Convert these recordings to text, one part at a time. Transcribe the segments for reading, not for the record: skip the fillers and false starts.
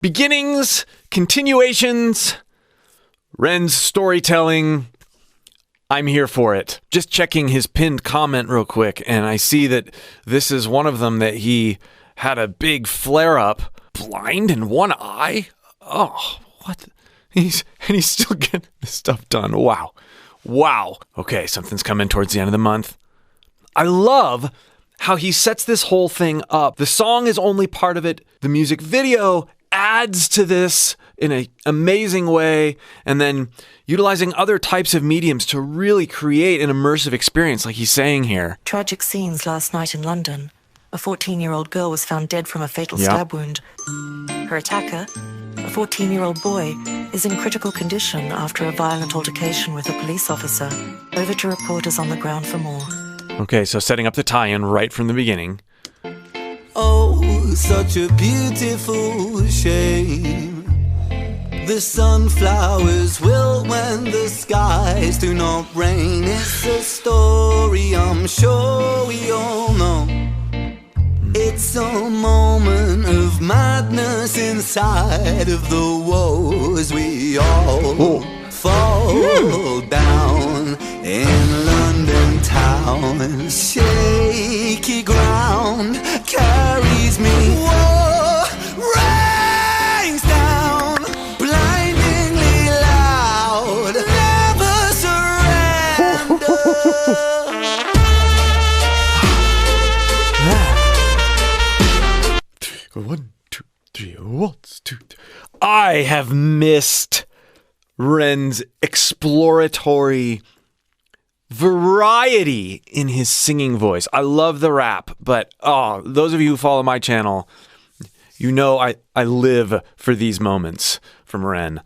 Beginnings, continuations, Ren's storytelling. I'm here for it. Just checking his pinned comment real quick, and I see that this is one of them that he had a big flare-up. Blind in one eye? Oh, what? He's still getting this stuff done. Wow. Okay, something's coming towards the end of the month. I love how he sets this whole thing up. The song is only part of it. The music video adds to this in an amazing way, and then utilizing other types of mediums to really create an immersive experience like he's saying here. Tragic scenes last night in London. A 14-year-old girl was found dead from a fatal stab wound. Her attacker, a 14-year-old boy, is in critical condition after a violent altercation with a police officer. Over to reporters on the ground for more. Okay, so setting up the tie-in right from the beginning. Oh, such a beautiful shame. The sunflowers wilt when the skies do not rain. It's a story I'm sure we all know. It's a moment of madness inside of the woes. We all fall down in London town. Shaky ground carries me. Whoa, rains down, blindingly loud. Never surrender. 1, 2, 3, 1, 2, 3. I have missed Ren's exploratory variety in his singing voice. I love the rap, but those of you who follow my channel, you know I live for these moments from Ren.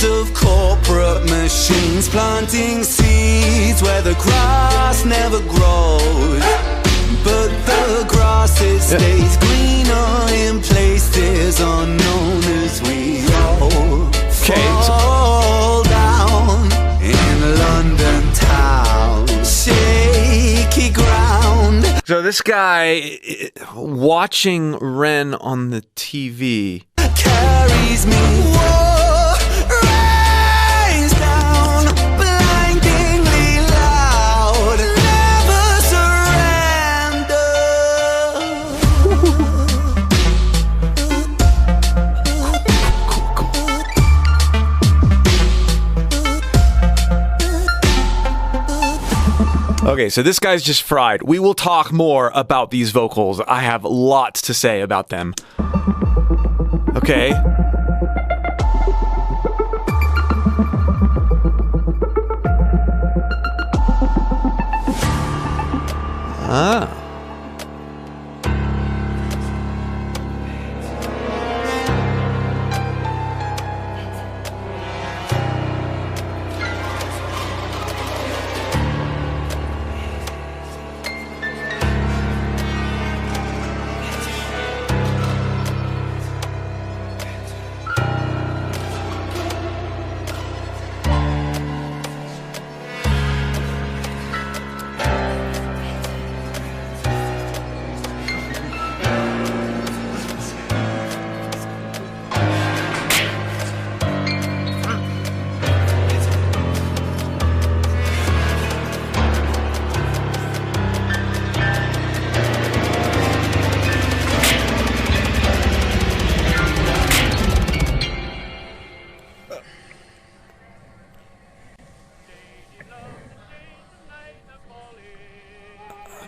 Of corporate machines planting seeds where the grass never grows, but the grass stays greener in places unknown as we all fall down in London town. Shaky ground. So this guy watching Ren on the TV carries me. Whoa. Okay, so this guy's just fried. We will talk more about these vocals. I have lots to say about them. Okay.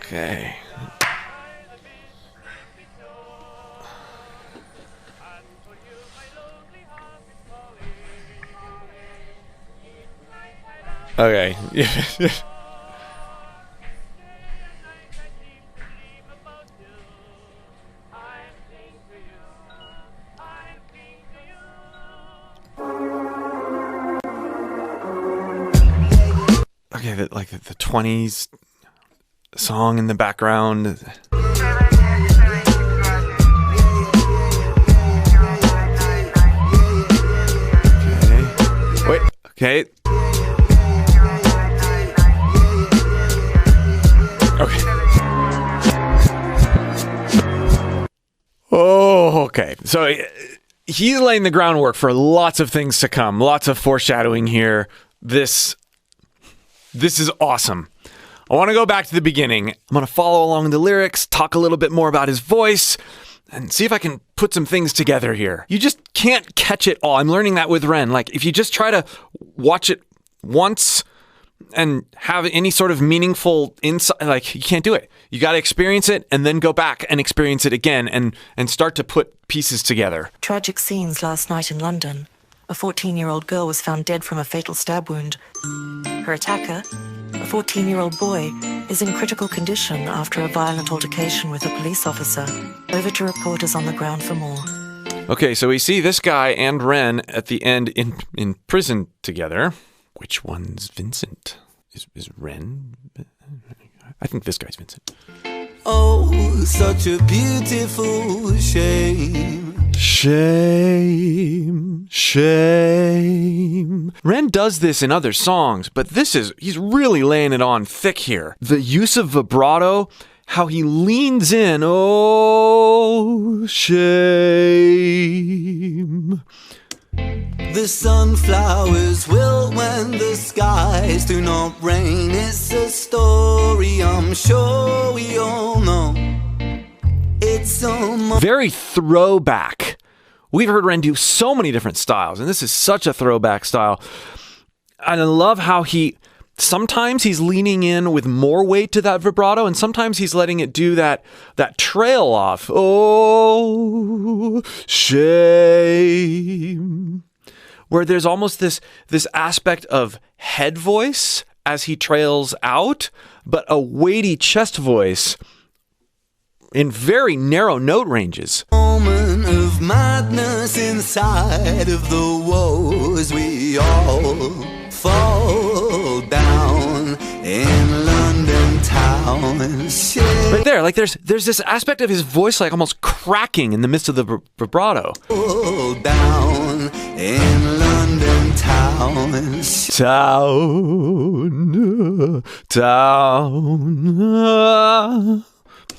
Okay. Okay. Okay, the 20s song in the background. Okay. Wait. Okay. Okay. Oh, okay. So he's laying the groundwork for lots of things to come. Lots of foreshadowing here. This is awesome. I want to go back to the beginning. I'm going to follow along the lyrics, talk a little bit more about his voice, and see if I can put some things together here. You just can't catch it all. I'm learning that with Ren. Like, if you just try to watch it once and have any sort of meaningful insight, like, you can't do it. You got to experience it and then go back and experience it again and start to put pieces together. Tragic scenes last night in London. A 14-year-old girl was found dead from a fatal stab wound. Her attacker, a 14-year-old boy, is in critical condition after a violent altercation with a police officer. Over to reporters on the ground for more. Okay, so we see this guy and Ren at the end in prison together. Which one's Vincent? Is Ren? I think this guy's Vincent. Oh, such a beautiful shame. Shame. Ren does this in other songs, but he's really laying it on thick here. The use of vibrato, how he leans in. Oh, shame. The sunflowers wilt when the skies do not rain. It's a story I'm sure we all know. It's so much. Very throwback. We've heard Ren do so many different styles, and this is such a throwback style. And I love how sometimes he's leaning in with more weight to that vibrato, and sometimes he's letting it do that trail off. Oh, shame. Where there's almost this aspect of head voice as he trails out, but a weighty chest voice in very narrow note ranges. Moment of madness inside of the woes, we all fall down in London town. Right there, like there's this aspect of his voice like almost cracking in the midst of the vibrato. Fall down in London town. Town.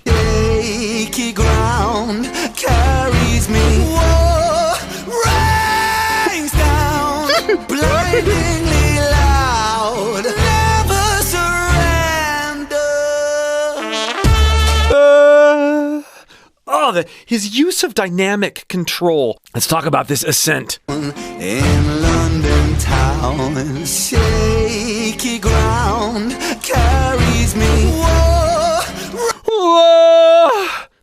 Shaky ground carries me. Whoa, rains down, blindingly loud. Never surrender. His use of dynamic control. Let's talk about this ascent. In London town, shaky ground carries me. Whoa!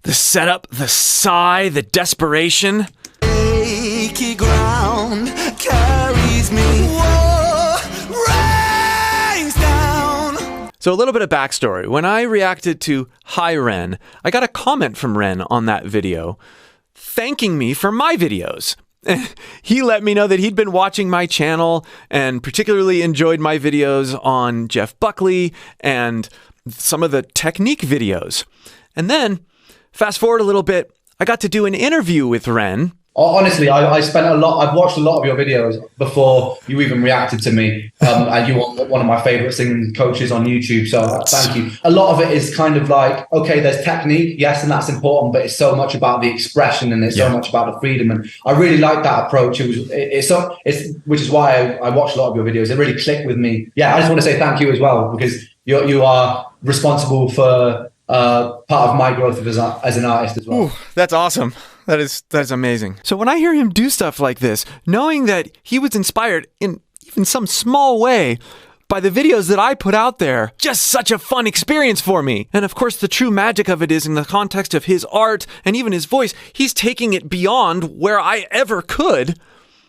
The setup, the sigh, the desperation. Shaky ground carries me. Whoa, rains down. So a little bit of backstory. When I reacted to Hi Ren, I got a comment from Ren on that video thanking me for my videos. He let me know that he'd been watching my channel and particularly enjoyed my videos on Jeff Buckley and some of the technique videos. And then, fast forward a little bit, I got to do an interview with Ren. Honestly, I've watched a lot of your videos before you even reacted to me. And you are one of my favorite singing coaches on YouTube. So thank you. A lot of it is kind of like, okay, there's technique. Yes, and that's important, but it's so much about the expression and it's so much about the freedom. And I really like that approach. Which is why I watched a lot of your videos. It really clicked with me. Yeah, I just want to say thank you as well, because you are responsible for part of my growth as an artist as well. Ooh, that's awesome. That is amazing. So when I hear him do stuff like this, knowing that he was inspired in even some small way by the videos that I put out there, just such a fun experience for me. And of course, the true magic of it is in the context of his art and even his voice, he's taking it beyond where I ever could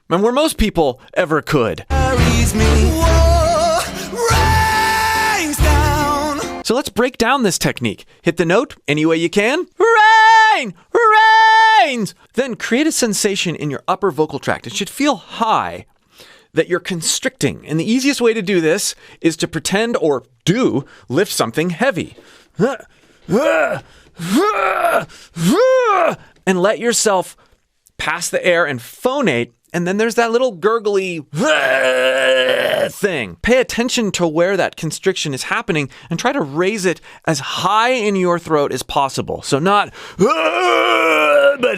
and where most people ever could. So let's break down this technique. Hit the note any way you can. Rain! Rains! Then create a sensation in your upper vocal tract. It should feel high. that you're constricting. And the easiest way to do this is to pretend or lift something heavy. And let yourself pass the air and phonate. And then there's that little gurgly thing. Pay attention to where that constriction is happening and try to raise it as high in your throat as possible. So not, but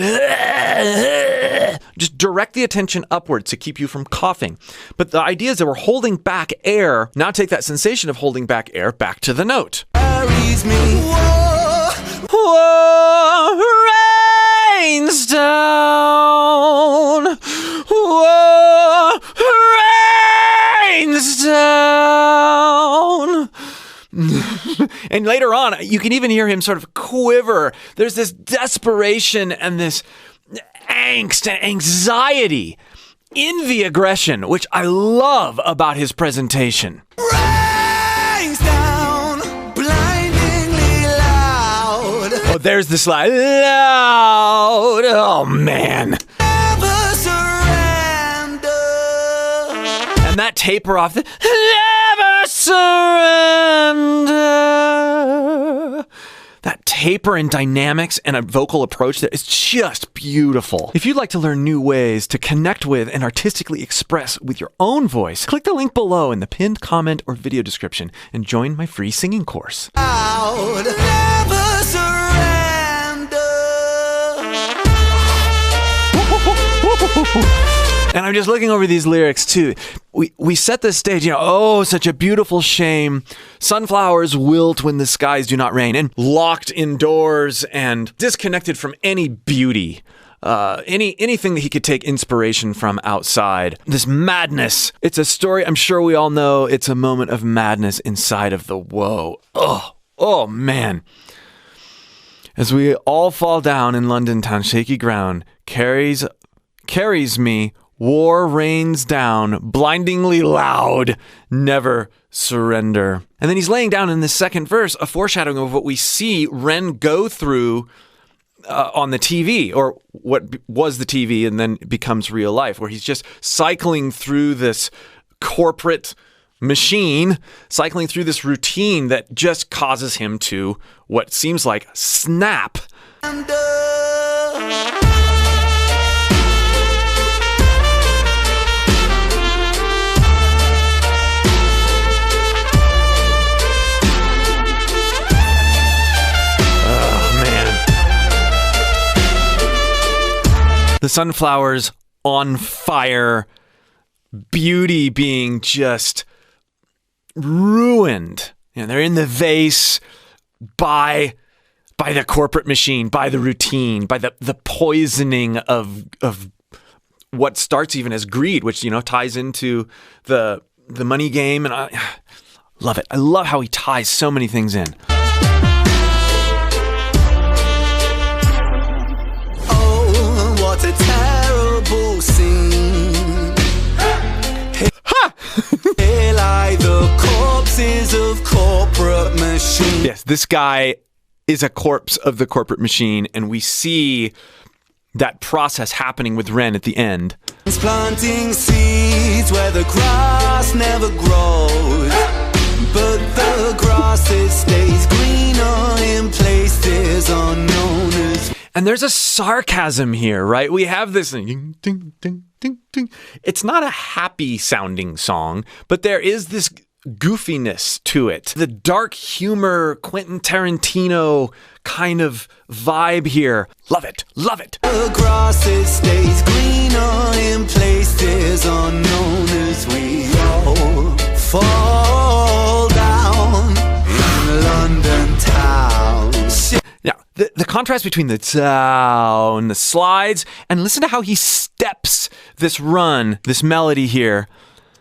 just direct the attention upwards to keep you from coughing. But the idea is that we're holding back air. Now take that sensation of holding back air back to the note. Carries me. Whoa, rains down. Whoa, rains down. And later on, you can even hear him sort of quiver. There's this desperation and this angst and anxiety in the aggression, which I love about his presentation. Rains down, blindingly loud. Oh, there's the slide. Loud. Oh, man. Never surrender. And that taper off. Never surrender. That taper and dynamics and a vocal approach that is just beautiful. If you'd like to learn new ways to connect with and artistically express with your own voice, click the link below in the pinned comment or video description and join my free singing course. Loud. Never surrender. And I'm just looking over these lyrics too. We set the stage, oh, such a beautiful shame. Sunflowers wilt when the skies do not rain. And locked indoors and disconnected from any beauty. Anything that he could take inspiration from outside. This madness. It's a story I'm sure we all know. It's a moment of madness inside of the woe. Oh man. As we all fall down in London town, shaky ground carries me. War rains down, blindingly loud, never surrender. And then he's laying down in this second verse a foreshadowing of what we see Ren go through on the TV, or what was the TV and then becomes real life, where he's just cycling through this corporate machine, cycling through this routine that just causes him to, what seems like, snap. The sunflowers on fire, beauty being just ruined. They're in the vase by the corporate machine, by the routine, by the poisoning of what starts even as greed, which ties into the money game. And I love it. I love how he ties so many things in. What a terrible scene. Ha! Here lie the corpses of corporate machines. Yes, this guy is a corpse of the corporate machine, and we see that process happening with Ren at the end. Planting seeds where the grass never grows, but the grass it stays greener in places unknown as. And there's a sarcasm here, right? We have this ding, ding, ding, ding, ding. It's not a happy sounding song, but there is this goofiness to it. The dark humor, Quentin Tarantino kind of vibe here. Love it. Love it. The grass it stays greener in places unknown as we all fall down in London town. Now, the contrast between the down, the slides, and listen to how he steps this run, this melody here.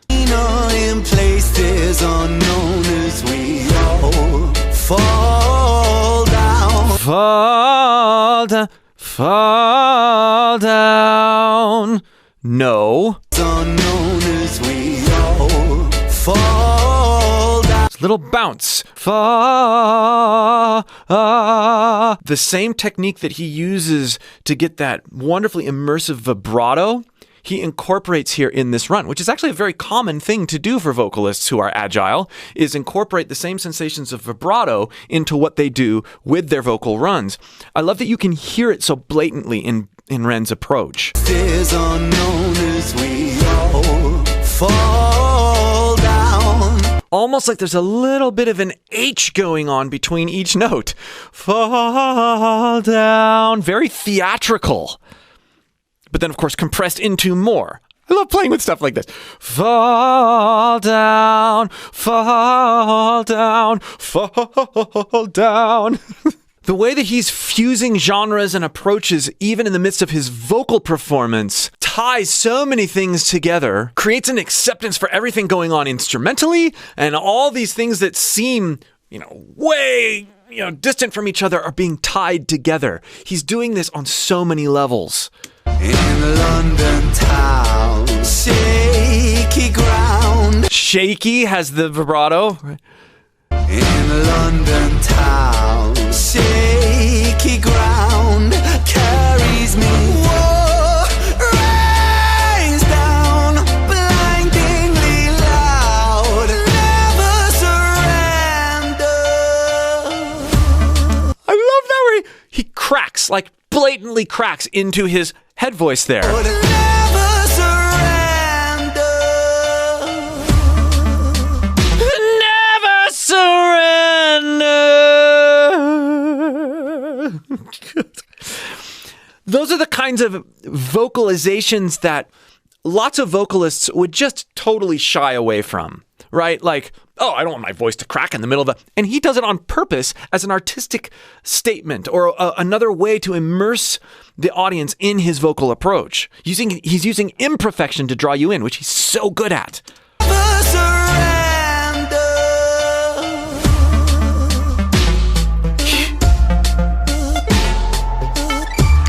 In places unknown as we all fall down. Fall down, fall down. No. Unknown as we all fall down. Little bounce. Fall. The same technique that he uses to get that wonderfully immersive vibrato, he incorporates here in this run, which is actually a very common thing to do for vocalists who are agile, is incorporate the same sensations of vibrato into what they do with their vocal runs. I love that you can hear it so blatantly in REN's approach. Fears unknown as we all fall down. Almost like there's a little bit of an H going on between each note. Fall down. Very theatrical. But then, of course, compressed into more. I love playing with stuff like this. Fall down, fall down, fall down. The way that he's fusing genres and approaches, even in the midst of his vocal performance, ties so many things together, creates an acceptance for everything going on instrumentally, and all these things that seem, way, distant from each other are being tied together. He's doing this on so many levels. In London town, shaky ground. Shaky has the vibrato. In London town, shaky ground carries me. Whoa, rains down, blindingly loud. Never surrender. I love that where he cracks, like blatantly cracks into his head voice there. Never surrender. Never surrender. Those are the kinds of vocalizations that lots of vocalists would just totally shy away from, right? Like, oh, I don't want my voice to crack in the middle of the... And he does it on purpose as an artistic statement or another way to immerse the audience in his vocal approach. He's using imperfection to draw you in, which he's so good at. Never surrender.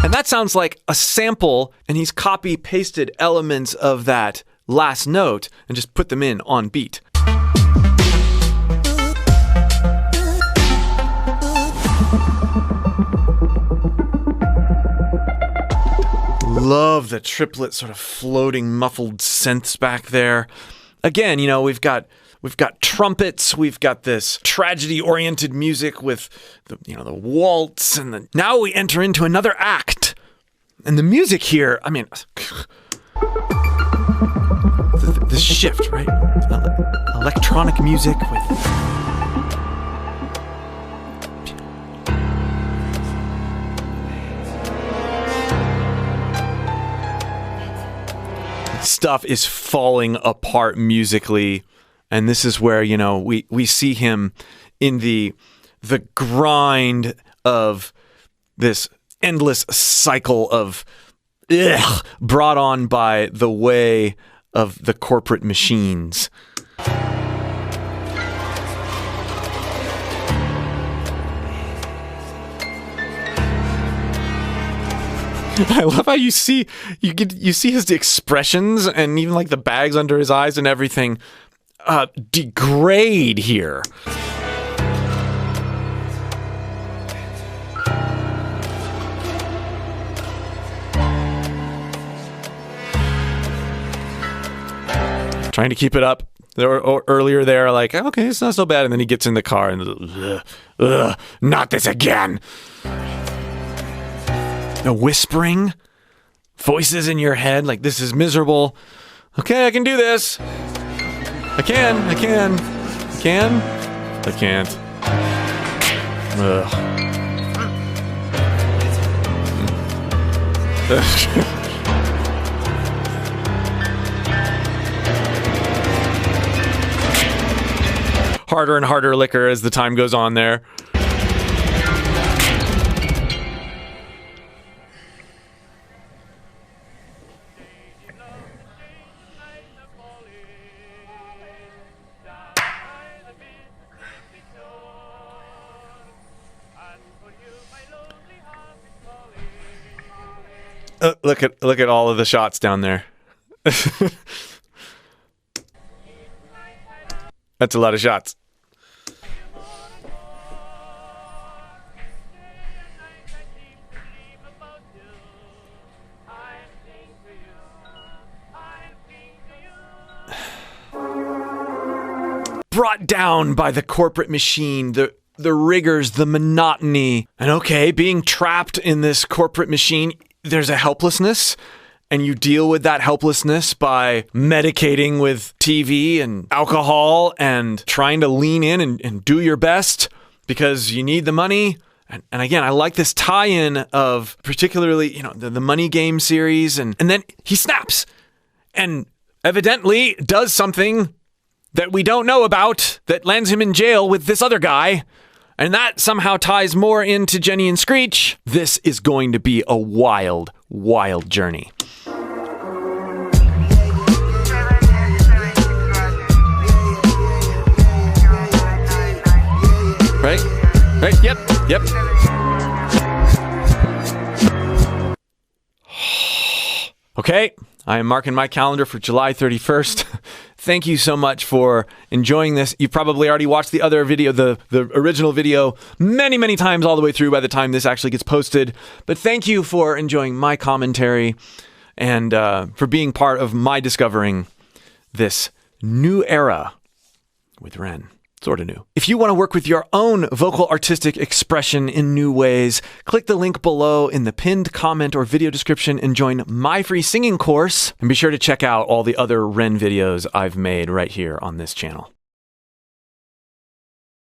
And that sounds like a sample, and he's copy-pasted elements of that last note and just put them in on beat. Love the triplet sort of floating muffled synths back there. Again, we've got trumpets, we've got this tragedy-oriented music with the waltz, and now we enter into another act. And the music here, I mean, this shift, right? Electronic music with... Stuff is falling apart musically, and this is where we see him in the grind of this endless cycle of brought on by the way of the corporate machines. I love how you see his expressions and even like the bags under his eyes and everything degrade here. Trying to keep it up. Earlier there, like, okay, it's not so bad, and then he gets in the car and not this again. The whispering, voices in your head, like, this is miserable. Okay, I can do this. I can't. Harder and harder liquor as the time goes on there. Look at all of the shots down there. That's a lot of shots. brought down by the corporate machine, the rigors, the monotony. And okay, being trapped in this corporate machine, there's a helplessness. And you deal with that helplessness by medicating with TV and alcohol and trying to lean in and do your best because you need the money. And again, I like this tie-in of particularly, the Money Game series. And then he snaps and evidently does something that we don't know about that lands him in jail with this other guy. And that somehow ties more into Jenny and Screech. This is going to be a wild, wild journey. Right? Yep. Okay, I am marking my calendar for July 31st. Thank you so much for enjoying this. You've probably already watched the other video, the original video, many, many times all the way through by the time this actually gets posted. But thank you for enjoying my commentary and for being part of my discovering this new era with REN. Sort of new. If you want to work with your own vocal artistic expression in new ways, click the link below in the pinned comment or video description and join my free singing course. And be sure to check out all the other REN videos I've made right here on this channel.